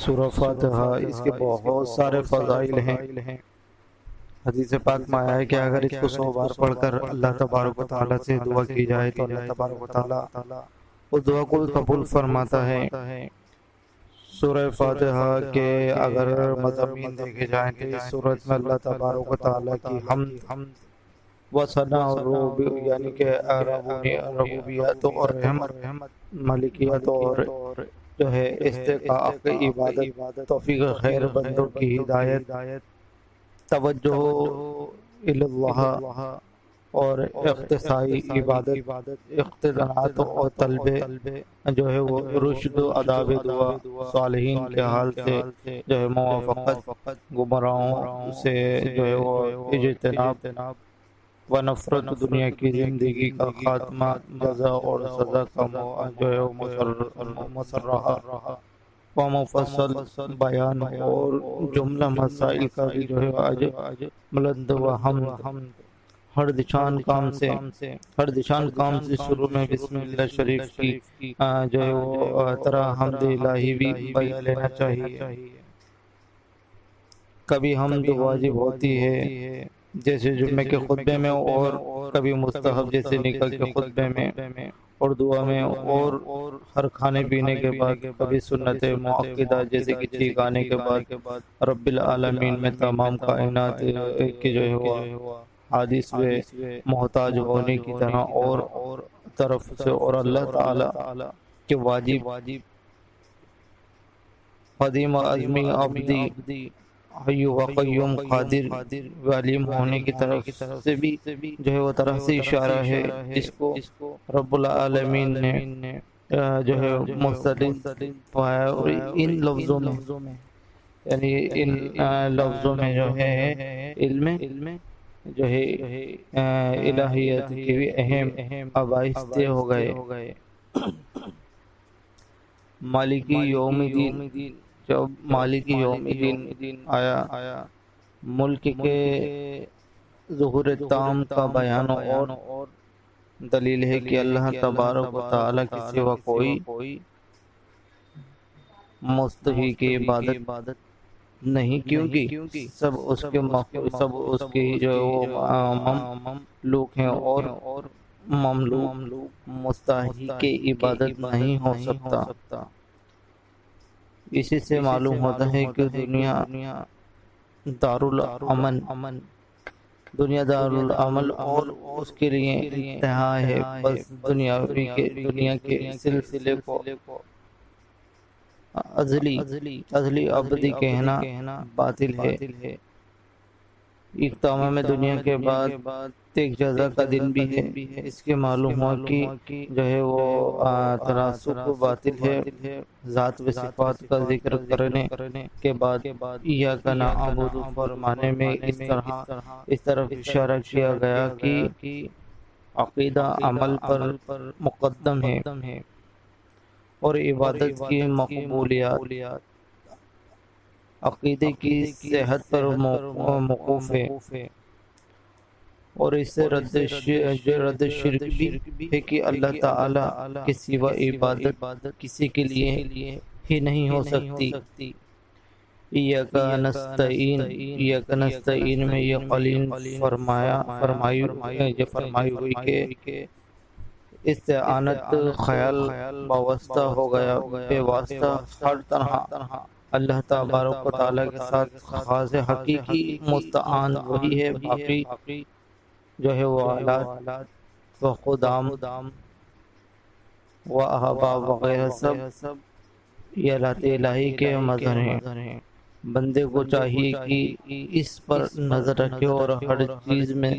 سورہ فاتحہ اس کے بہت سارے فضائل ہیں۔ حدیث پاک میں آیا ہے کہ اگر اس کو 100 بار پڑھ کر اللہ تبارک و تعالیٰ سے دعا کی جائے تو اللہ تبارک و تعالیٰ اس دعا کو بھی قبول فرماتا ہے۔ سورہ فاتحہ کے اگر مضامین دیکھے جائیں تو اس سورت میں اللہ تبارک و تعالیٰ کی حمد و ثنا اور یعنی کہ ربوبیت اور رحمت، ملکیت اور جو ہے استحقاق عبادت، توفیق خیر، بندوں کی ہدایت، توجہ اللہ اور اختصاصی عبادت، اقتدارات اور طلب جو ہے وہ رشد، اداب دعا، صالحین کے حال سے جو ہے موافقت، گمراہوں سے جو ہے وہ اجتناب و نفرت، دنیا کی زندگی کا خاتمہ، جزا اور سزا کا جو ہے وہ مسرحہ و مفصل بیان اور جملہ مسائل کا بھی جو ہے بلند و حمد، ہر دشان کام سے شروع میں بسم اللہ شریف کی جو ہے وہ طرح حمد الہی بھی بیان لینا چاہیے۔ کبھی حمد واجب ہوتی ہے جیسے جمعے کے خطبے میں، اور کبھی مستحب جیسے نکاح کے خطبے میں اور دعا میں، اور ہر کھانے پینے کے بعد، کبھی سنت مؤکدہ جیسے کہ چیخ آنے کے بعد، رب العالمین میں تمام کائنات کے جو ہے وہ حادث میں محتاج ہونے کی طرح اور طرف سے، اور اللہ تعالی کے واجب قدیم و عظمی عبدی حی و قیوم قادر و علیم ہونے کی طرف سے بھی جو ہے وہ طرح سے اشارہ ہے، جس کو رب العالمین نے جو ہے مستلزم پایا، اور ان لفظوں میں یعنی ان لفظوں میں جو ہے علم جو ہے الہیت کے بھی اہم عبائس طے ہو گئے۔ مالکی یوم الدین، جب مالکی یوم الدین آیا، ملک کے ظہور تام کا بیان اور دلیل ہے کہ اللہ تبارک و تعالیٰ کے سوا کوئی مستحق عبادت نہیں، کیونکہ سب اس کے جو مملوک ہیں، اور مملوک مستحق عبادت نہیں ہو سکتا۔ اسی سے معلوم ہوتا ہے کہ دنیا دارالعمل اور اس کے لیے انتہا ہے، بس دنیا کے سلسلے کو ازلی ابدی کہنا باطل ہے۔ ایک تمام دنیا کے بعد ایک جزا کا دن بھی ہے، اس کے معلوم ہوا کہ جو ہے وہ تناسب باطل ہے۔ ذات و صفات کا ذکر کرنے کے بعد ایاک نعبد فرمانے میں اس طرف اشارہ کیا گیا کہ عقیدہ عمل پر مقدم ہے، اور عبادت کی مقبولیت عقیدے کی صحت پر موقوف ہے، اور اس سے رد شرک بھی ہے کہ اللہ تعالی کے سوا عبادت کسی کے لیے ہی نہیں ہو سکتی۔ ایاک نستعین میں یہ قلین فرمائی ہوئی کہ استعانت خیال وابستہ ہو گیا، بے واسطہ ہر طرح اللہ تبارک و تعالیٰ کے ساتھ خاص حقیقی مستعان وہی ہے، باقی جو ہے وہ آلات و خدام و احباب وغیرہ سب یہ ذات الہی کے مظہر ہیں۔ بندے کو چاہیے کہ اس پر نظر رکھے اور ہر چیز میں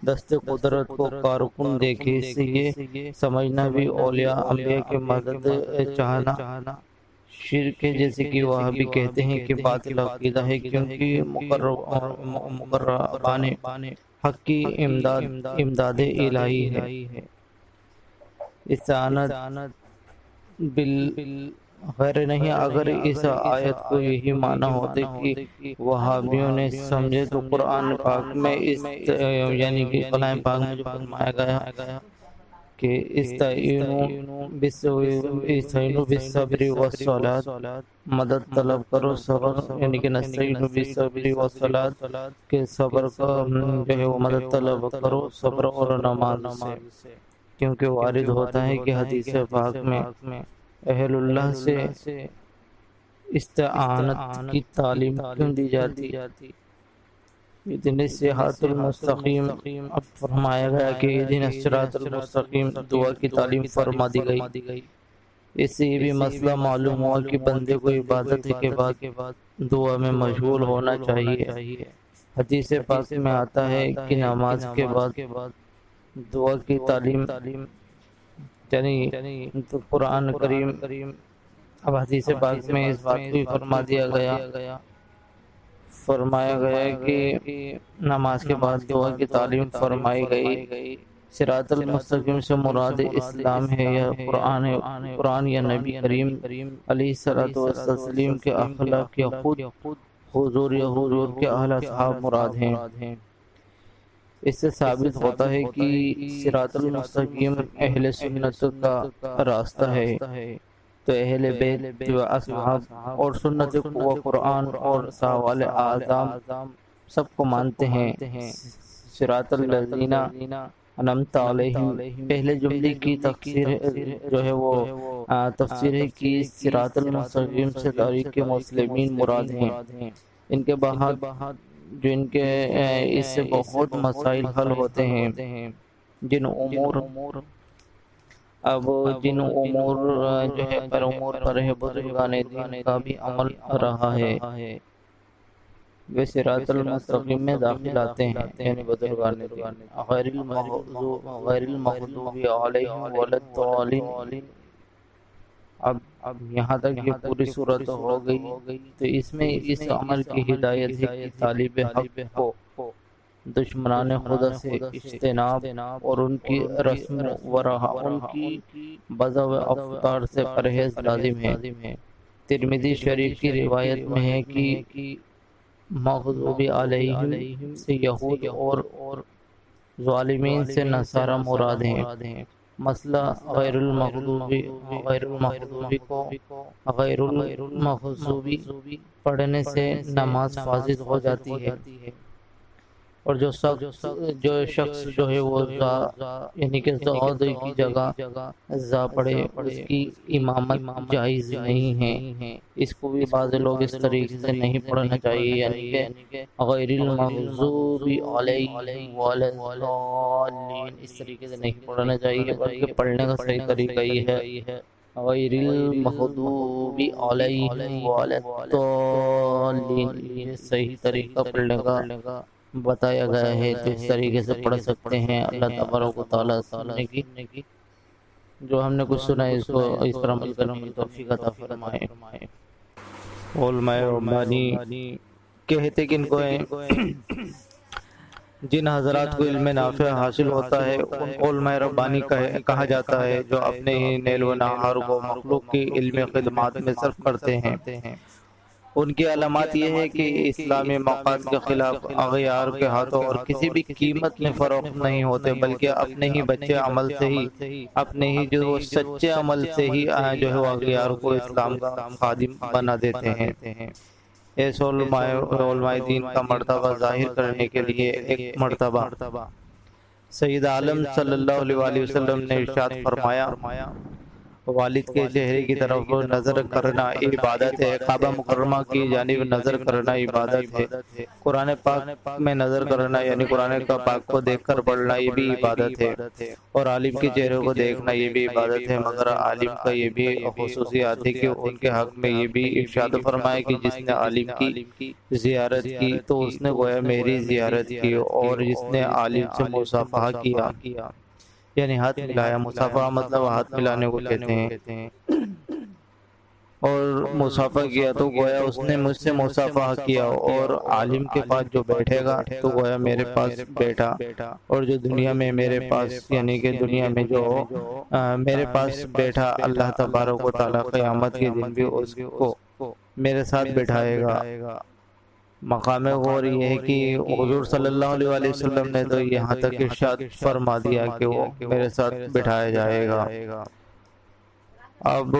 دست قدرت کو کارکن دیکھے۔ اس سے یہ سمجھنا بھی اولیاء انبیاء کی مدد چاہنا شرک ہے، جیسے کہ وہ بھی کہتے ہیں کہ باطل عقیدہ ہے، کیونکہ مقربان حق کی امداد الہی ہے۔ استعانت بالغیر نہیں۔ اگر اس آیت کو یہی معنی ہوتے کہ وہابیوں نے سمجھے تو قرآن پاک میں یعنی کہ کلام پاک میں جو فرمایا گیا کہ استعینوا بالصبر والصلاۃ، مدد طلب کرو صبر، یعنی کہ نستعین بالصبر والصلاۃ، کہ صبر کا جو ہے وہ مدد طلب کرو صبر اور نماز سے، کیونکہ وارد ہوتا ہے کہ حدیث پاک میں اہل اللہ سے استعانت کی تعلیم کیوں دی جاتی؟ اتنی صراط المستقیم، اب فرمایا گیا کہ اتنی صراط المستقیم دعا کی تعلیم فرما دی گئی۔ اس سے یہ بھی مسئلہ معلوم ہوا کہ بندے کو عبادت کے بعد دعا میں مشغول ہونا چاہیے۔ حدیث پاک میں آتا ہے کہ نماز کے بعد دعا کی تعلیم، یعنی تو قرآن کریم، اب حدیث پاک میں اس بات کو فرمایا گیا کہ نماز کے بعد دعا کی تعلیم فرمائی گئی۔ صراط المستقیم سے مراد اسلام ہے یا قرآن یا نبی کریم علیہ الصلوۃ والتسلیم کے اخلاق یا خود حضور کے اہل اصحاب مراد ہیں۔ اس سے ثابت ہوتا ہے کہ صراط المستقیم اہل سنت کا راستہ ہے، تو اہل بیت و اصحاب اور سنت و قرآن اور صحابہ اعظم سب کو مانتے ہیں۔ صراط الذین انعمت علیہم، پہلے جملے کی تفسیر جو ہے وہ تفسیر ہے کہ صراط المستقیم سے طریق مسلمین مراد ہیں۔ ان کے بعد جو ان کے اس سے بہت مسائل حل ہوتے ہیں، جن امور جو ہے پر امور پر ہے بزرگان دین کا بھی عمل رہا ہے، وہ صراط المستقیم میں داخل آتے ہیں، یعنی بزرگان دین، غیر المغضوب علیہم ولا الضالین۔ اب یہاں تک یہ پوری صورت ہو گئی، تو اس میں اس عمل کی ہدایت ہے کہ طالب حق کو دشمنان خدا سے اجتناب اور ان کی رسم ان کی بزا و افطار سے پرہیز لازم ہے۔ ترمذی شریف کی روایت میں ہے کہ مغضوب علیہم سے یہود اور ظالمین سے نصارہ مراد ہیں۔ مسئلہ غیر المغضوبی پڑھنے سے نماز فاسد ہو جاتی ہے، اور جو شخص جو ہے وہ یعنی کہ زہد کی جگہ زا پڑھے اس کی امامت جائز نہیں ہے۔ اس کو بھی بعض لوگ اس طریقے سے نہیں پڑھنا چاہیے، یعنی کہ غیر المغضوب علیہم ولا الضالین، اس طریقے سے نہیں پڑھنا چاہیے، بلکہ پڑھنے کا صحیح طریقہ یہ ہے غیر المغضوب علیہم ولا الضالین، یہ صحیح طریقہ پڑھنے کا بتایا گیا ہے، تو اس طریقے سے پڑھ سکتے ہیں۔ اللہ تبارک و تعالیٰ سننے کی جو ہم نے کچھ سنا ہے اس کو اس پر عمل کرنے کی توفیق عطا فرمائے۔ علماء ربانی کہتے کہ ان کو جن حضرات کو علم نافع حاصل ہوتا ہے ان کو علماء ربانی کہا جاتا ہے، جو اپنے ہی نیل و نہار کو مخلوق کی علم خدمات میں صرف کرتے ہیں۔ ان کی علامات یہ ہے کہ اسلامی مقاصد کے خلاف اغیار کے ہاتھوں اور کسی بھی قیمت میں فروخت نہیں ہوتے، بلکہ اپنے ہی بچے عمل سے ہی، اپنے ہی جو سچے عمل سے ہی جو ہے وہ اغیار کو اسلام کا خادم بنا دیتے ہیں۔ ایسے علماء دین کا مرتبہ ظاہر کرنے کے لیے ایک مرتبہ سید عالم صلی اللہ علیہ وسلم نے ارشاد فرمایا، والد کے چہرے کی طرف نظر کرنا عبادت ہے، کعبہ مکرمہ کی جانب نظر کرنا عبادت ہے، قرآن پاک میں نظر کرنا یعنی قرآن کا پاک کو دیکھ کر پڑھنا یہ بھی عبادت ہے، اور عالم کے چہرے کو دیکھنا یہ بھی عبادت ہے۔ مگر عالم کا یہ بھی خصوصیات ہے کہ ان کے حق میں یہ بھی ارشاد فرمایا کہ جس نے عالم کی زیارت کی تو اس نے گویا میری زیارت کی، اور جس نے عالم سے مصافحہ کیا یعنی ہاتھ ملایا، مصافحہ مطلب ہاتھ ملانے کو کہتے ہیں، اور مصافحہ کیا تو گویا اس نے مجھ سے مصافحہ کیا، اور عالم کے پاس جو بیٹھے گا تو گویا میرے پاس بیٹھا، اور جو دنیا میں میرے پاس یعنی کہ دنیا میں جو میرے پاس بیٹھا، اللہ تبارک و تعالیٰ قیامت کے دن بھی اس کو میرے ساتھ بٹھائے گا۔ مقام غور یہ ہے کہ حضور صلی اللہ علیہ وسلم نے تو یہاں تک ارشاد فرما دیا کہ وہ میرے ساتھ بٹھایا جائے گا۔ اب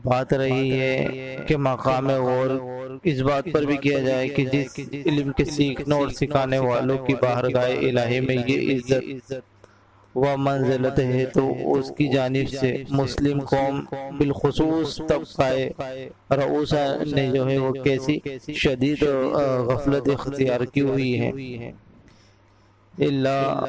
بات رہی ہے کہ مقام غور اس بات پر بھی کیا جائے کہ جس علم کے سیکھنے اور سکھانے والوں کی بارگاہ الہی میں یہ عزت و منزلت ہے، تو اس کی جانب سے مسلم قوم بالخصوص طبقہ رؤوسا نے جو ہے وہ کیسی شدید غفلت اختیار کی ہوئی ہے۔ اللہ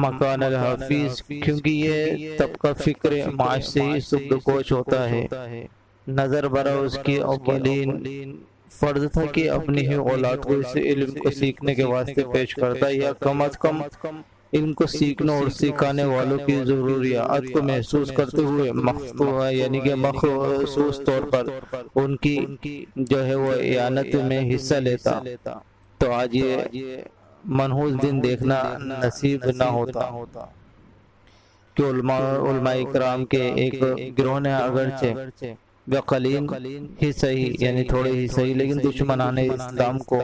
مکان الحافظ، کیونکہ یہ طبقہ فکر معاش سے ہی سبکدوش ہوتا ہے۔ نظر برا اس کی اولین فرض تھا کہ اپنی ہی اولاد کو اس علم کو سیکھنے کے واسطے پیش کرتا، یا کم از کم علم کو سیکھنے اور سکھانے والوں کی ضروریات کو محسوس کرتے ہوئے یعنی کہ مخصوص طور پر ان کی جو ہے وہ اعانت میں حصہ لیتا، تو آج یہ منحوس دن دیکھنا نصیب نہ ہوتا کہ علماء کرام کے ایک گروہ نے اگرچہ بقلیل ہی صحیح یعنی تھوڑے ہی صحیح لیکن دشمنان اسلام کو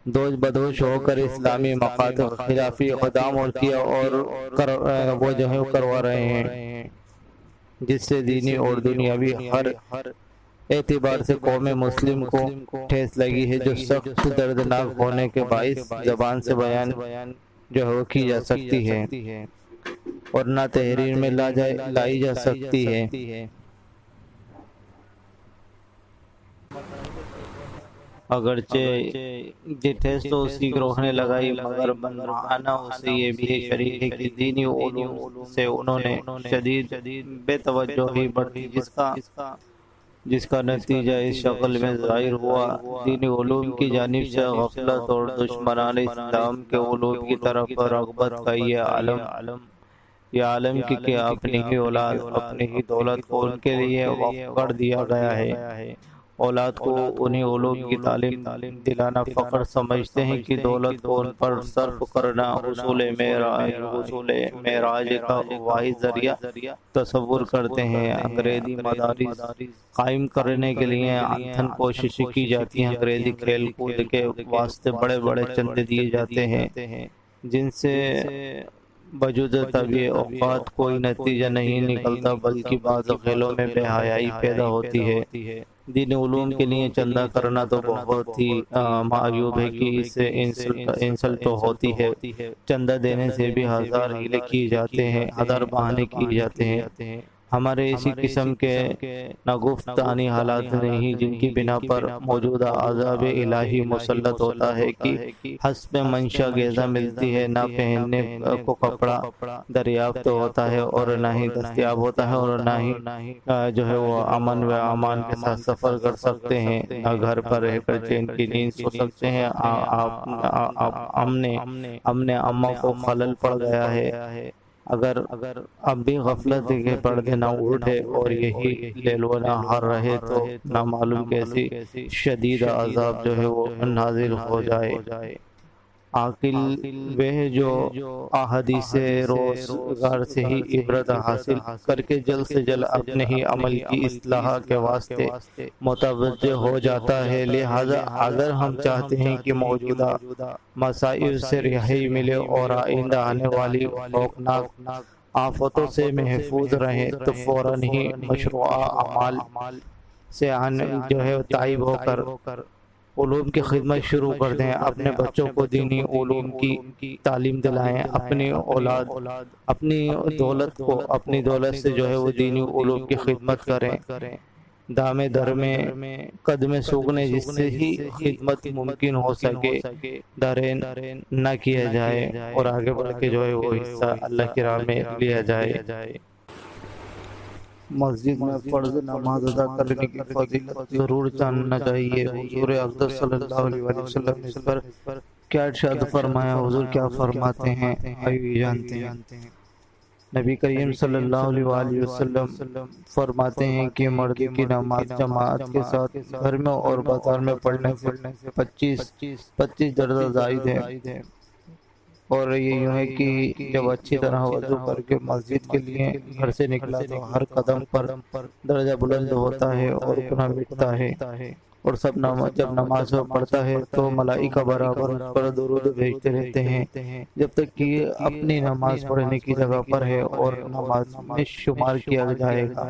دوش بدوش ہو کر اسلامی مقاصد خلافی اقدام اور کیا اور وہ جو ہے کروا رہے ہیں، جس سے دینی اور دنیاوی ہر اعتبار سے قوم مسلم کو ٹھیس لگی ہے، جو سخت دردناک ہونے کے باعث زبان سے بیان جو ہے کی جا سکتی ہے اور نہ تحریر میں لائی جا سکتی ہے۔ اگرچہ یہ ٹھیس تو اسی گروہ نے لگائی، مگر معنی اسے یہ بھی شریک ہے کہ دینی علوم سے انہوں نے شدید بے توجہی برتی، جس کا نتیجہ اس شکل میں ظاہر ہوا۔ دینی علوم کی جانب سے غفلت اور دشمنان اسلام کے علوم کی طرف رغبت کا یہ عالم کہ اپنی ہی اولاد اپنی ہی دولت کو ان کے لیے وقف کر دیا گیا ہے۔ اولاد کو انہی علوم کی تعلیم دلانا فخر سمجھتے ہیں کہ دولت کو ان پر صرف کرنا حصول معراج کا واحد ذریعہ تصور کرتے ہیں۔ انگریزی مدارس قائم کرنے کے لیے انتھن کوششیں کی جاتی ہیں، انگریزی کھیل کود کے واسطے بڑے بڑے چندے دیے جاتے ہیں، جن سے بجود طبعی اوقات کوئی نتیجہ نہیں نکلتا، بلکہ بعض کھیلوں میں بے حیائی پیدا ہوتی ہے۔ دین علوم کے لیے چندہ کرنا تو بہت ہی معیوب ہے کہ اس سے انسلٹ ہوتی ہے۔ چندہ دینے سے بھی ہزار ہیلے کیے جاتے ہیں، ہزار بہانے کیے جاتے ہیں۔ ہمارے اسی قسم کے ناگفتانی حالات نہیں جن کی بنا پر موجودہ عذاب الہی مسلط ہوتا ہے کہ حسب منشا غذا ملتی ہے، نہ پہننے کو کپڑا دریافت ہوتا ہے اور نہ ہی دستیاب ہوتا ہے، اور نہ ہی جو ہے وہ امن و امان کے ساتھ سفر کر سکتے ہیں، نہ گھر پر رہ کر چین کی نیند سو سکتے ہیں۔ امن اماں کو خلل پڑ گیا ہے۔ اگر اب بھی غفلت کے پردے نہ اٹھے اور یہی لیل و نہار رہے تو نہ معلوم کیسی شدید عذاب جو ہے وہ نازل ہو جائے۔ عاقل وہ جو احادیث روزگار سے ہی عبرت حاصل کر کے جلد سے جلد اپنے ہی عمل کی اصلاح کے واسطے متوجہ ہو جاتا ہے۔ لہذا اگر ہم چاہتے ہیں کہ موجودہ مسائل سے رہائی ملے اور آئندہ آنے والی خوفناک آفتوں سے محفوظ رہیں تو فوراً ہی مشروعہ اعمال سے جو ہے تائب ہو کر علوم کی خدمت شروع کر دیں، اپنے بچوں کو دینی علوم کی تعلیم دلائیں، اپنی اولاد اپنی دولت کو اپنی دولت سے جو ہے وہ دینی علوم کی خدمت کریں۔ دامے در میں قدم سوگنے جس سے ہی خدمت ممکن ہو سکے درین نہ کیا جائے اور آگے بڑھ کے جو ہے وہ حصہ اللہ کی راہ میں لیا جائے۔ مسجد میں فرض نماز ادا کرنے کی فضیلت ضرور جاننا چاہیے۔ حضور اقدس صلی اللہ علیہ وسلم نے اس پر کیا ارشاد فرمایا، حضور کیا فرماتے ہیں، آئیے جانتے ہیں۔ نبی کریم صلی اللہ علیہ وسلم فرماتے ہیں کہ مرد کی نماز جماعت کے ساتھ گھر میں اور بازار میں پڑھنے سے 25 درجہ زائد ہے۔ اور یہ یوں ہے کہ جب اچھی طرح وضو کر کے مسجد کے لیے گھر سے نکلا تو ہر قدم پر درجہ بلند ہوتا ہے اور گناہ مٹتا ہے، اور سب جب نماز پڑھتا ہے تو ملائکہ برابر اس پر درود بھیجتے رہتے ہیں جب تک کہ اپنی نماز پڑھنے کی جگہ پر ہے اور نماز میں شمار کیا جائے گا،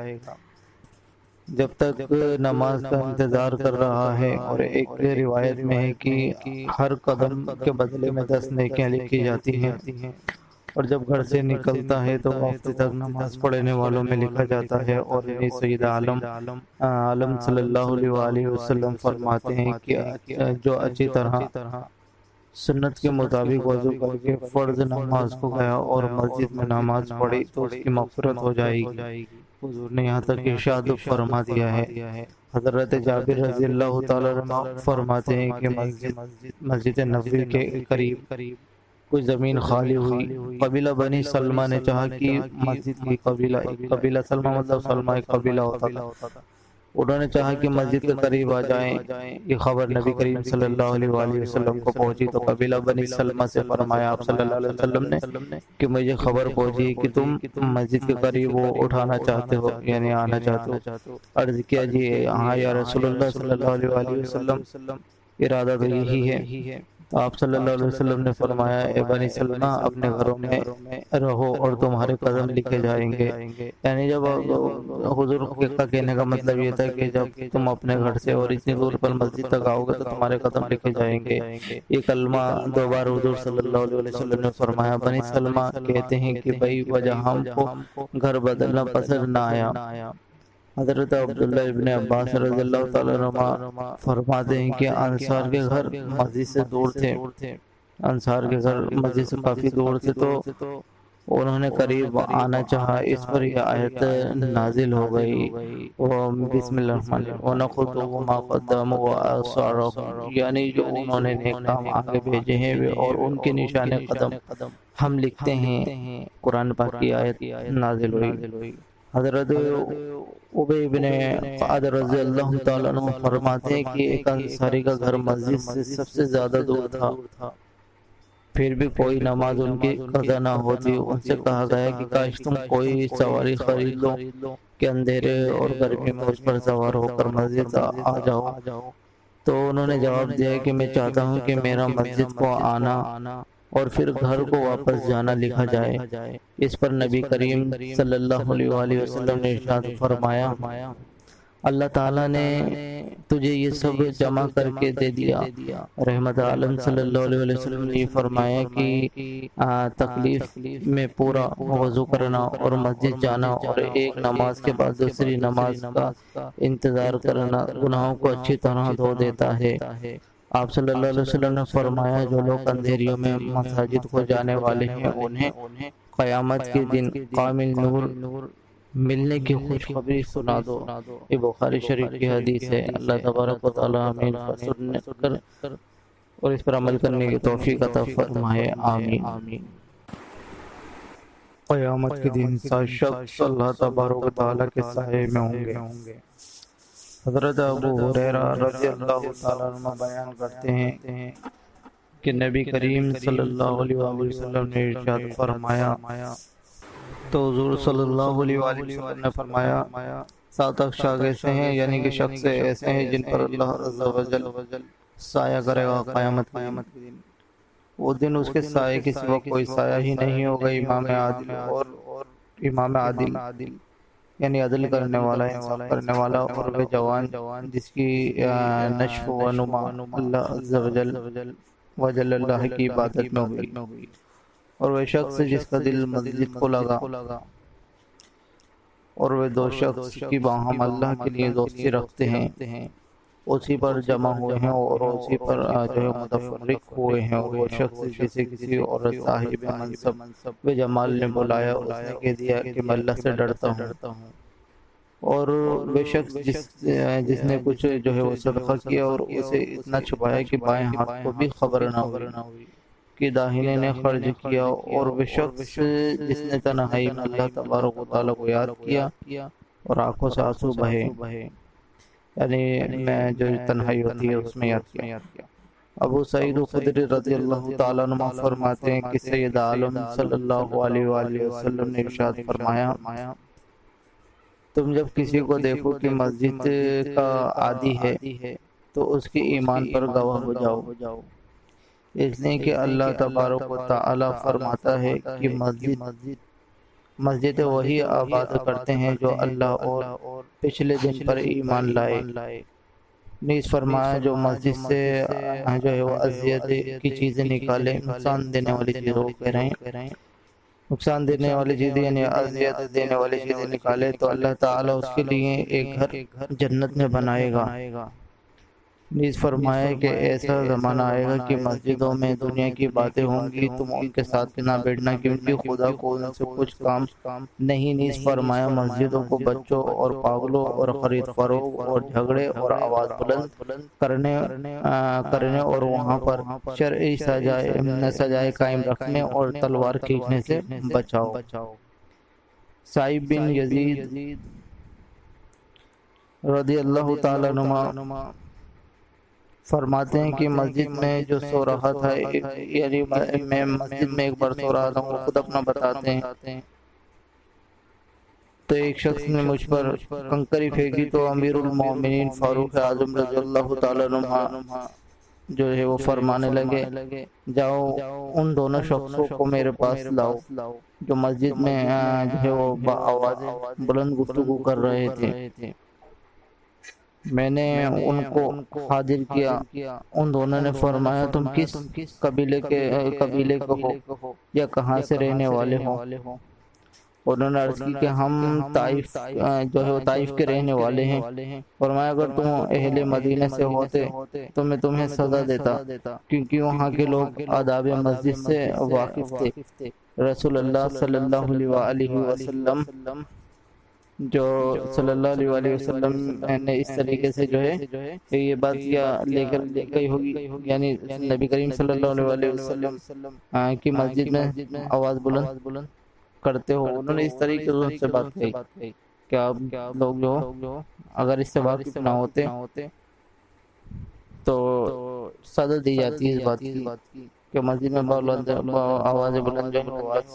جب تک نماز کا انتظار کر رہا ہے۔ اور ایک روایت میں ہے کہ ہر قدم کے بدلے میں 10 نیکیاں لکھی جاتی ہیں، اور جب گھر سے نکلتا ہے تو وقت تک نماز پڑھنے والوں میں لکھا جاتا ہے۔ اور سید عالم صلی اللہ علیہ وآلہ وسلم فرماتے ہیں کہ جو اچھی طرح سنت کے مطابق وضو کر کے فرض نماز کو گیا اور مسجد میں نماز پڑھی تو اس کی مغفرت ہو جائے گی۔ حضور نے یہاں تک ارشاد فرما دیا ہے۔ حضرت جابر رضی اللہ تعالیٰ عنہ فرماتے ہیں کہ مسجد نبوی کے قریب کچھ زمین خالی ہوئی، قبیلہ بنی سلمہ نے چاہا کہ مسجد کی قبیلہ سلمہ مطلب سلمہ ایک قبیلہ ہوتا تھا، انہوں نے چاہا کہ مسجد کے قریب آ جائیں۔ یہ خبر نبی کریم صلی اللہ علیہ وآلہ وسلم کو پہنچی تو قبیلہ بنی سلمہ سے فرمایا آپ صلی اللہ علیہ وسلم نے کہ مجھے خبر پہنچی کہ تم مسجد کے قریب وہ اٹھانا چاہتے ہو، یعنی آنا چاہتے ہو۔ عرض کیا جی ہاں یا رسول اللہ صلی اللہ علیہ وآلہ وسلم، ارادہ تو یہی ہے۔ تو آپ صلی اللہ علیہ وسلم نے فرمایا اے بنی سلمہ اپنے گھروں میں رہو اور تمہارے قدم لکھے جائیں گے، یعنی جب حضور کا کہنے کا مطلب یہ تھا کہ جب تم اپنے گھر سے اور اتنی دور پر مسجد تک آؤ گے تو تمہارے قدم لکھے جائیں گے۔ یہ کلمہ دو بار حضور صلی اللہ علیہ وسلم نے فرمایا۔ بنی سلمہ کہتے ہیں کہ بھائی وجہ ہم کو گھر بدلنا پسند نہ آیا۔ حضرت عبداللہ ابن عباس رضی اللہ تعالیٰ عنہ فرماتے ہیں کہ انصار کے گھر مسجد سے دور تھے، انصار کے گھر مسجد سے کافی دور تھے تو انہوں نے قریب آنا چاہا، اس پر یہ آیت نازل ہو گئی بسم اللہ الرحمن الرحیم وَنَخُطُ مَا قَدَّمُوا وَآثَارَهُمْ، یعنی جو انہوں نے نیک کام آگے بھیجے ہیں اور ان کے نشان قدم ہم لکھتے ہیں۔ قرآن پاک کی آیت نازل ہوئی۔ حضرت عبی بن قعد رضی اللہ تعالیٰ عنہ فرماتے ہیں کہ ایک انصاری کا گھر مسجد سے سب سے زیادہ دور تھا، پھر بھی کوئی نماز ان کی قضا نہ ہوتی۔ ان سے کہا گیا کہ کاش تم کوئی سواری خرید لو کہ اندھیرے اور گرمی میں اس پر سوار ہو کر مسجد آ جاؤ۔ تو انہوں نے جواب دیا کہ میں چاہتا ہوں کہ میرا مسجد کو آنا اور پھر گھر کو واپس جانا لکھا جائے۔ اس پر نبی کریم صلی اللہ علیہ وآلہ وسلم نے ارشاد فرمایا اللہ تعالیٰ نے تجھے یہ سب جمع کر کے دے دیا۔ رحمت عالم صلی اللہ علیہ وسلم نے فرمایا کہ تکلیف میں پورا وضو کرنا اور مسجد جانا اور ایک نماز کے بعد دوسری نماز کا انتظار کرنا گناہوں کو اچھی طرح دھو دیتا ہے۔ آپ صلی اللہ علیہ وسلم نے فرمایا جو لوگ اندھیریوں میں مساجد کو جانے والے ہیں انہیں قیامت کے دن کامل نور ملنے کی خوشخبری سنا دو۔ یہ بخاری شریف کی حدیث ہے۔ اللہ تبارک و تعالی آمین سننے کر اور اس پر عمل کرنے کی توفیق عطا فرمائے، آمین۔ قیامت کے دن سات شخص اللہ تبارک و تعالی کے سائے میں ہوں گے۔ حضرت ابو ہریرہ رضی اللہ تعالیٰ عنہ بیان کرتے ہیں کہ نبی کریم صلی اللہ علیہ وسلم نے ارشاد فرمایا تو حضور صلی اللہ علیہ وسلم نے فرمایا 7 شخص ایسے ہیں، یعنی کہ شخص ایسے ہیں جن پر اللہ عز و جل سایہ کرے گا قیامت کے دن۔ وہ دن اس کے سائے کے سوا کوئی سایہ ہی نہیں ہوگا۔ امام عادل اور امام عادل یعنی عدل کرنے والا، انصاف کرنے والا، اور وہ جوان جس کی نشو و نما اللہ عز و جل اللہ کی عبادت میں ہوئی، اور وہ شخص جس کا دل مسجد کو لگا، اور وہ 2 شخص کی باہم اللہ کے لیے دوستی رکھتے ہیں، اسی پر جمع ہوئے ہیں اور اسی پر جو ہے متفرق ہوئے ہیں۔ اور وہ شخص جسے کسی عورت صاحب منصب و جمال نے بلایا، اس نے کہہ دیا کہ میں اللہ سے ڈرتا ہوں، اور بے شخص جس نے کچھ جو ہے وہ صدقہ کیا اور اسے اتنا چھپایا کہ بائیں ہاتھ کو بھی خبر نہ ہوئی کہ داہنے نے خرچ کیا، اور وہ شخص جس نے تنہائی میں اللہ تبارک و تعالیٰ کو یاد کیا اور آنکھوں سے آنسو بہے، یعنی میں جو تنہائی ہوتی ہے اس میں یاد کیا۔ ابو سعید خدری رضی اللہ تعالیٰ عنہ فرماتے ہیں کہ سید عالم صلی اللہ علیہ وآلہ وسلم نے ارشاد فرمایا، تم جب کسی کو دیکھو کہ مسجد کا عادی ہے تو اس کے ایمان پر گواہ ہو جاؤ، اس لیے کہ اللہ تبارک و تعالی فرماتا ہے کہ مسجد وہی آباد کرتے ہیں جو اللہ اور پچھلے دن پر ایمان لائے۔ نیز فرمایا جو مسجد سے جو ہے وہ اذیت کی چیزیں نکالے، نقصان دینے والی چیزوں کو کہہ رہے ہیں، نقصان دینے والی چیزیں یعنی اذیت دینے والی چیزیں نکالے تو اللہ تعالیٰ اس کے لیے ایک گھر جنت میں بنائے گا۔ نیز فرمایا کہ ایسا زمانہ آئے گا کہ مسجدوں میں دنیا کی باتیں ہوں گی، تم ان کے ساتھ نہ بیٹھنا کیونکہ خدا کو ان سے کچھ کام نہیں۔ نیز فرمایا مسجدوں کو بچوں اور پاگلوں اور خرید فروخت اور جھگڑے اور آواز بلند کرنے اور وہاں پر شرعی سجائے قائم رکھنے اور تلوار کھینچنے سے بچاؤ۔ سعید بن یزید رضی اللہ تعالیٰ عنہ فرماتے ہیں کہ مسجد میں جو سو رہا تھا، یعنی میں مسجد میں ایک بار سو رہا تھا، وہ خود اپنا بتاتے ہیں، تو ایک شخص نے مجھ پر کنکری پھینکی تو امیر المومنین فاروق اعظم رضی اللہ تعالیٰ عنہ جو ہے وہ فرمانے لگے، جاؤ ان دونوں شخصوں کو میرے پاس لاؤ جو مسجد میں جو ہے وہ بآواز بلند گفتگو کر رہے تھے۔ میں نے ان کو حاضر کیا، ان دونوں نے فرمایا تم کس قبیلے کے ہو یا کہاں سے رہنے والے ہو؟ انہوں نے عرض کی کہ ہم طائف جو ہے وہ طائف کے رہنے والے ہیں۔ فرمایا اگر تم اہل مدینہ سے ہوتے تو میں تمہیں سزا دیتا، کیونکہ وہاں کے لوگ آداب مسجد سے واقف تھے۔ رسول اللہ صلی اللہ علیہ وسلم جو صلی اللہ علیہ وسلم نے اس طریقے سے جو ہے یہ بات لے کر گئی ہوگی، یعنی نبی کریم صلی اللہ علیہ وسلم کی مسجد میں آواز بلند کرتے ہو، انہوں نے اس طریقے سے ان سے بات کہی کہ آپ لوگ جو اگر اس سے واقف نہ ہوتے تو سزا دی جاتی ہے اس بات کی کہ مسجد میں آواز بلند جو آواز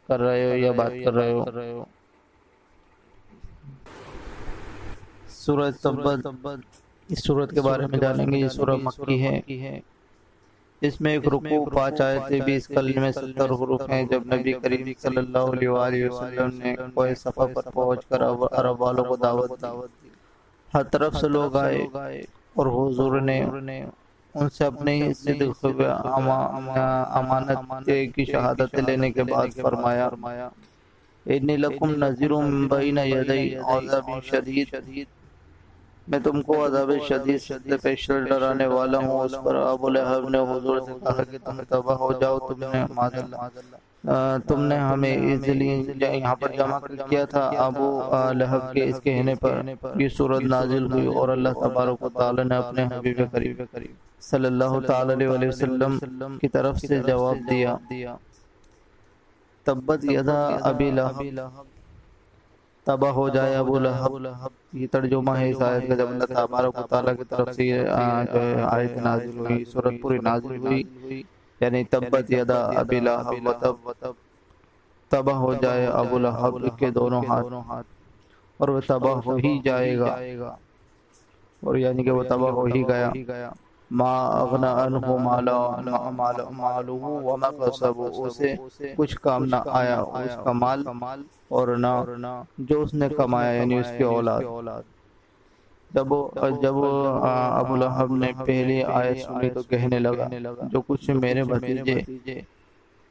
کر رہے ہو یا بات کر رہے ہو۔ سورہ تبت، اس سورت کے بارے میں جانیں گے۔ یہ سورہ مکی ہے، اس میں ایک رکوع 5 آیتیں 20 کلمے 70 حروف ہیں۔ جب نبی کریم صلی اللہ علیہ وسلم نے کوہ صفا پر پہنچ کر عرب والوں کو دعوت دی، ہر طرف سے لوگ آئے اور حضور نے ان سے اپنی صدق امانت کی شہادت لینے کے بعد فرمایا، انی لکم نذیر بین یدی عذاب شدید، میں تم کو عذاب شدید سے پیش ڈرانے والا ہوں۔ اس پر ابو لہب نے حضور سے کہا کہ تم تباہ ہو جاؤ، تم نے ہمیں اس لیے یہاں پر جمع کیا تھا۔ ابو لہب کے اس کہنے پر یہ سورت نازل ہوئی اور اللہ تبارک و تعالی نے اپنے حبیب کریم صلی اللہ تعالی علیہ وسلم کی طرف سے جواب دیا، تبت یدا ابی لہب، تباہ ہو جائے ابو لہب۔ یہ ترجمہ ہے اس آیت کا۔ جب اللہ تبارک و تعالیٰ کی طرف سے یہ آیت نازل ہوئی، سورت پوری نازل ہوئی، یعنی تبت یدا ابی لہب و تب، تباہ ہو جائے ابو لہب کے دونوں ہاتھ، اور وہ تباہ ہو ہی جائے گا، اور یعنی کہ وہ تباہ ہو ہی گیا۔ ما اغنى عنہ مالہ وما کسب، اسے کچھ کام نہ آیا اس کا مال اور نہ جو اس نے کمایا، یعنی اس کی اولاد۔ جب ابو لہب نے پہلی آیت سنی تو کہنے لگا، جو کچھ میرے بھتیجے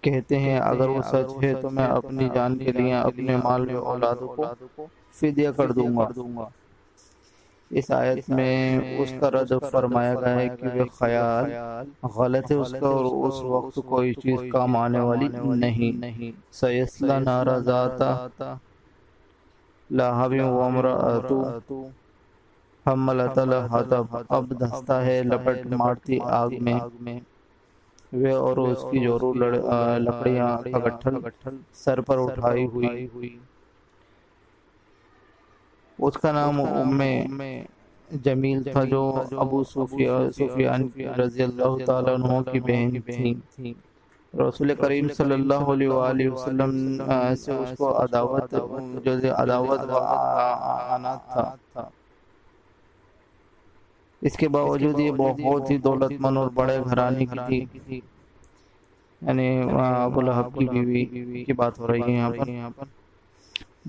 کہتے ہیں اگر وہ سچ ہے تو میں اپنی جان کے لیے اپنے مال و اولادوں کو فدیہ کر دوں گا۔ اس آیت میں اس کا رد فرمایا گیا ہے کہ وہ خیال غلط ہے اس کا، اور اس وقت کوئی چیز کام آنے والی نہیں۔ سیصلی نارا ذات لہب وامرأتہ حملۃ الحطب، اب دھستا ہے لپٹ مارتی آگ میں وہ اور اس کی جورو لکڑیاں کا گٹھل سر پر اٹھائی ہوئی۔ اس کا نام جمیل تھا جو ابو سفیان رضی اللہ تعالیٰ عنہ کی بہن تھی۔ رسول کریم صلی اللہ علیہ وآلہ وسلم سے اس کو عداوت و عناد تھا۔ اس کے باوجود یہ بہت ہی دولت مند اور بڑے گھرانے کی تھی، یعنی ابو لہب کی بیوی کی بات ہو رہی ہے یہاں پر،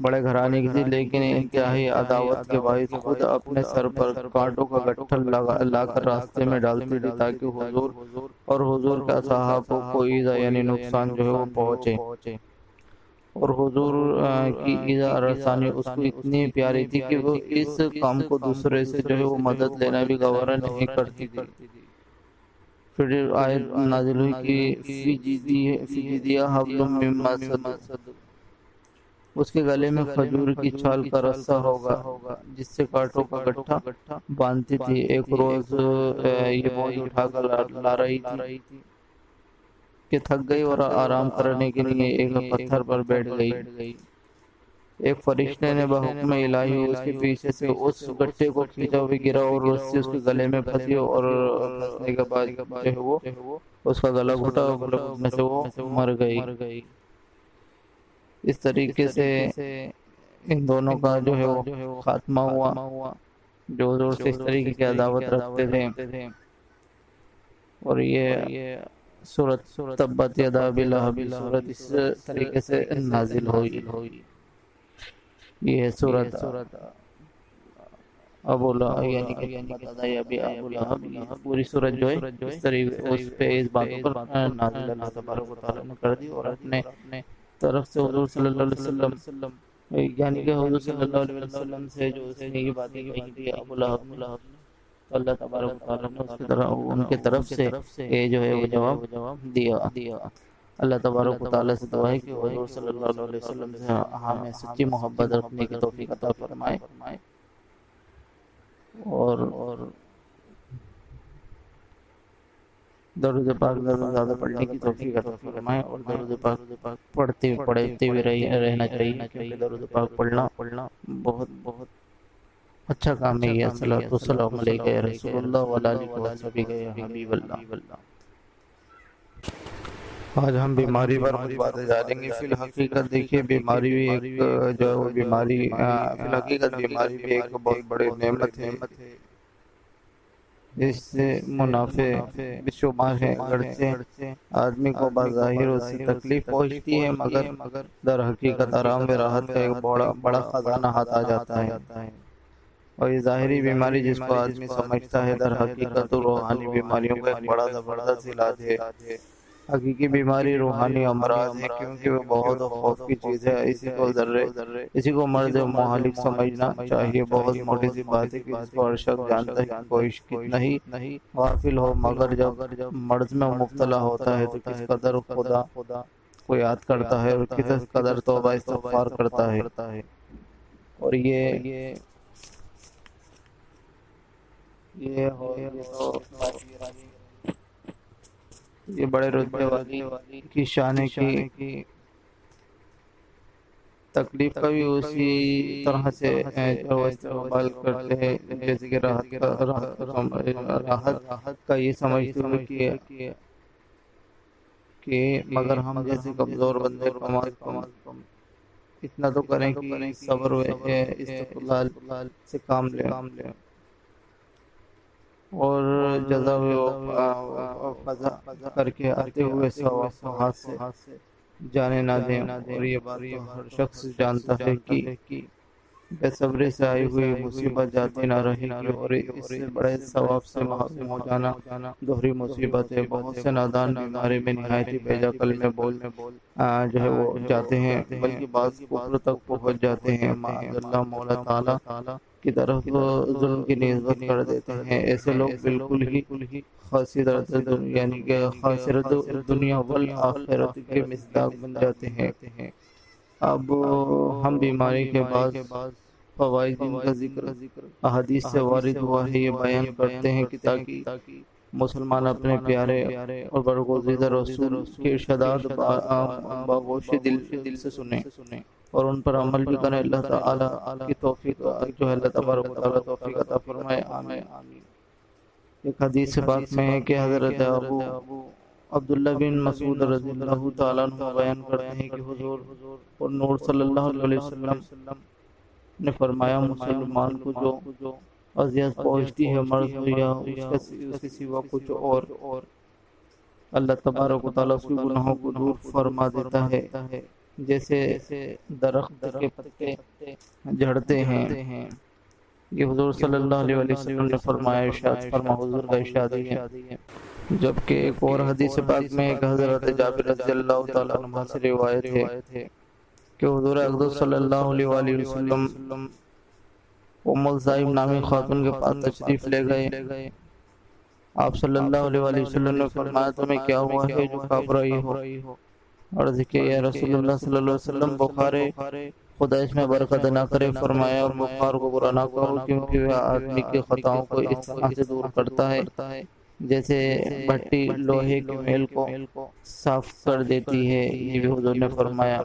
بڑے گھرانے کی تھی، لیکن انتہائی عداوت کے باعث خود اپنے سر پر کانٹوں کا گٹھا لا کر راستے میں ڈالتی تھی تاکہ حضور کے اصحاب کو کوئی ایذا یعنی نقصان جو ہے وہ پہنچے، اور حضور کی ایذا رسانی اس کو اتنی پیاری تھی کہ وہ اس کام کو دوسرے سے جو ہے وہ مدد لینا بھی گوارا نہیں کرتی تھی۔ پھر آیت نازل ہوئی کہ فی جیدیہا حبل من مسد، اس کے گلے میں کھجور کی چھال کا رسہ ہوگا جس سے کانٹوں کا گٹھا باندھتی تھی۔ ایک روز یہ بوجھ اٹھا کر لا رہی تھی کہ تھک گئی اور آرام کرنے کے لیے ایک پتھر پر بیٹھ گئی۔ ایک فرشتے نے بحکم الہی اس کے پیچھے سے اس گٹھے کو کھینچا ہوئے گرا اور رسی اس کے گلے میں پھنسی، اور پھنسنے کے بعد جو ہے وہ اس کا گلا گھٹا، اور گلا گھٹنے سے وہ مر گئی۔ اس طریقے سے ان دونوں کا جو ہے وہ خاتمہ ہوا، جو حضور سے اس طریقے کی عداوت رکھتے تھے، اور یہ سورۃ تبت یدا ابی لہب سورۃ اس طریقے سے نازل ہوئی۔ یہ سورۃ ابو لہب یعنی کہ ابو لہب، پوری سورۃ جو ہے اس طریقے اس پہ اس باتوں پر نازل اللہ تبارک و تعالیٰ نے کر دی، اور اپنے طرف سے حضور صلی اللہ علیہ وسلم یعنی کہ حضور صلی اللہ علیہ وسلم سے جو اس نے یہ باتیں کہی تھی ابو لہب نے، تو اللہ تبارک و تعالیٰ نے اس کی طرف ان کے طرف سے یہ جو ہے وہ جواب دیا۔ اللہ تبارک و تعالیٰ سے دعا ہے کہ حضور صلی اللہ علیہ وسلم سے ہمیں سچی محبت رکھنے کی توفیق عطا فرمائے، اور درود پاک زیادہ پڑھنے کی توفیق عطا فرمائے، اور درود پاک پڑھتے ہوئے رہنا چاہیے، کیونکہ درود پاک پڑھنا بہت اچھا کام ہے۔ الصلوۃ والسلام علیکہ یا رسول اللہ وعلی آلہ وصحبہ یا حبیب اللہ۔ آج ہم بیماری پر کچھ باتیں جانیں گے۔ فی الحقیقت دیکھیے بیماری بھی ایک جو ہے وہ بیماری فی الحقیقت بیماری بھی ایک بہت بڑی نعمت ہے، اس سے منافع بے شمار ہے، اگرچہ آدمی کو بظاہر اس سے تکلیف پہنچتی ہے، مگر در حقیقت آرام و راحت کا ایک بڑا خزانہ ہاتھ آ جاتا ہے، اور یہ ظاہری بیماری جس کو آدمی سمجھتا ہے در حقیقت روحانی بیماریوں کا ایک بڑا زبردست علاج ہے۔ حقیقی بیماری روحانی امراض ہے، کیونکہ وہ بہت خوف کی چیز ہے، اسی کو مرض مہلک سمجھنا چاہیے۔ بہت موٹی سی بات ہے کہ جس کو ہر شخص جانتا ہے کہ کوئی کتنا ہی غافل ہو، مگر جب مرض میں مبتلا ہوتا ہے تو کس قدر خدا کو یاد کرتا ہے، اور کس قدر توبہ استغفار کرتا ہے، اور یہ بڑے رتبے والی کی شان ہے کہ تکلیف کا بھی اسی طرح سے استقبال کرتے ہیں، جیسے کہ راحت کا یہ سمجھتے ہوئے کہ مگر ہم جیسے کمزور بندے کم از کم اتنا تو کریں کہ صبر و استقلال سے کام لیں، اور جزا و فضا کر کے آتے ہوئے ثواب کو ہاتھ سے جانے نہ دیں۔ اور یہ بات تو ہر شخص جانتا ہے کہ بے صبری سے آئی ہوئی مصیبت جاتی نہ رہے گی، اور اس سے بڑے ثواب سے محروم ہو جانا دوہری مصیبت ہے۔ بہت سے نادان بیماری میں نہایت ہی بیجا کلمے بول جو ہے وہ جاتے ہیں، بلکہ بعض کفر تک پہنچ جاتے ہیں، معاذ اللہ مولا تعالی کی طرف ظلم کی نسبت کر دیتے ہیں۔ ایسے لوگ بالکل ہی خاسرت یعنی کہ خاسرت دنیا والآخرت کے مصداق بن جاتے ہیں۔ اب ہم بیماری کے بعد فوائد جن کا ذکر احادیث سے وارد ہوا ہے یہ بیان کرتے ہیں کہ تاکہ مسلمان اپنے پیارے اور برگزیدہ رسول کے ارشادات باگوش دل سے سنیں۔ اور ان پر عمل بھی کریں۔ اللہ تعالیٰ کی توفیق جو ہے اللہ تبارک و تعالیٰ توفیق عطا فرمائے، آمین۔ ایک حدیث پاک میں ہے کہ حضرت ابو عبداللہ بن مسعود رضی اللہ تعالیٰ عنہ بیان کرتے ہیں کہ حضور اور نور صلی اللہ علیہ وسلم نے فرمایا، مسلمان کو جو اذیت پہنچتی ہے مرض ہو یا اس کے سوا کچھ اور، اللہ تبارک و تعالیٰ اس کے گناہوں کو دور فرما دیتا ہے، جیسے درخت کے پتے جھڑتے ہیں۔ یہ حضور صلی اللہ علیہ وسلم نے فرمایا، ارشاد فرما حضور کا ارشاد ہے۔ جبکہ ایک اور حدیث پاک میں ایک حضرت جابر رضی اللہ تعالیٰ عنہ سے روایت ہے کہ حضور اقدس صلی اللہ علیہ وسلم ام الزائم نامی خاتون کے پاس تشریف لے گئے۔ آپ صلی اللہ علیہ وسلم نے فرمایا، تمہیں کیا ہوا ہے جو کانپ رہی ہو؟ عرض کہ یا رسول اللہ صلی اللہ علیہ وسلم بخار خدا اس میں برکت نہ کرے۔ فرمایا، اور بخار کو برا نہ کہو، کیونکہ وہ آدمی کی خطاؤں کو اس طرح سے دور کرتا ہے جیسے بھٹی لوہے کے میل کو صاف کر دیتی ہے۔ یہ بھی حضور نے فرمایا۔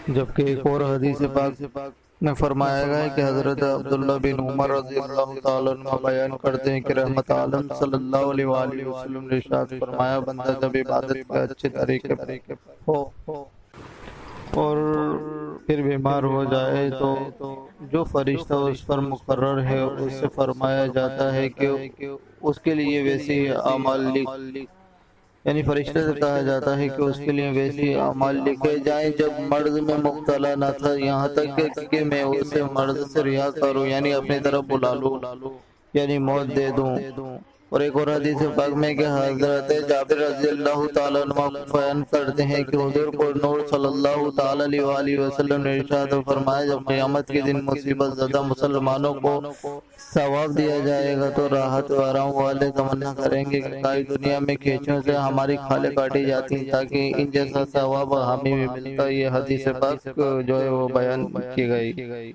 جبکہ ایک اور حدیث پاک میں فرمایا گیا ہے کہ حضرت عبداللہ بن عمر رضی اللہ تعالیٰ عنہ بیان کرتے ہیں کہ رحمت عالم صلی اللہ علیہ وسلم نے ارشاد فرمایا، بندہ جب عبادت کا اچھے طریقے پر ہو اور پھر بیمار ہو جائے تو جو فرشتہ اس پر مقرر ہے اس سے فرمایا جاتا ہے کہ اس کے لیے ویسے اعمال یعنی فرشتے سے کہا جاتا ہے کہ اس کے لیے ویسے اعمال لکھے جائیں جب مرض میں مبتلا نہ تھا، یہاں تک کہ میں اسے مرض سے رہا کروں، یعنی اپنی طرف بلا لوں، یعنی موت دے دوں۔ اور ایک اور حدیث پاک میں کہ حضرت جابر رضی اللہ تعالیٰ عنہ بیان کرتے ہیں کہ حضور پر نور صلی اللہ تعالیٰ علیہ وسلم نے ارشاد فرمایا، جب قیامت کے دن مصیبت زدہ مسلمانوں کو ثواب دیا جائے گا تو راحت و آرام والے تمنا کریں گے کہ کائی دنیا میں کھیچوں سے ہماری کھالیں کاٹی جاتی ہیں تاکہ ان جیسا ثواب ہمیں بھی ملتا۔ یہ حدیث پاک جو ہے وہ بیان کی گئی۔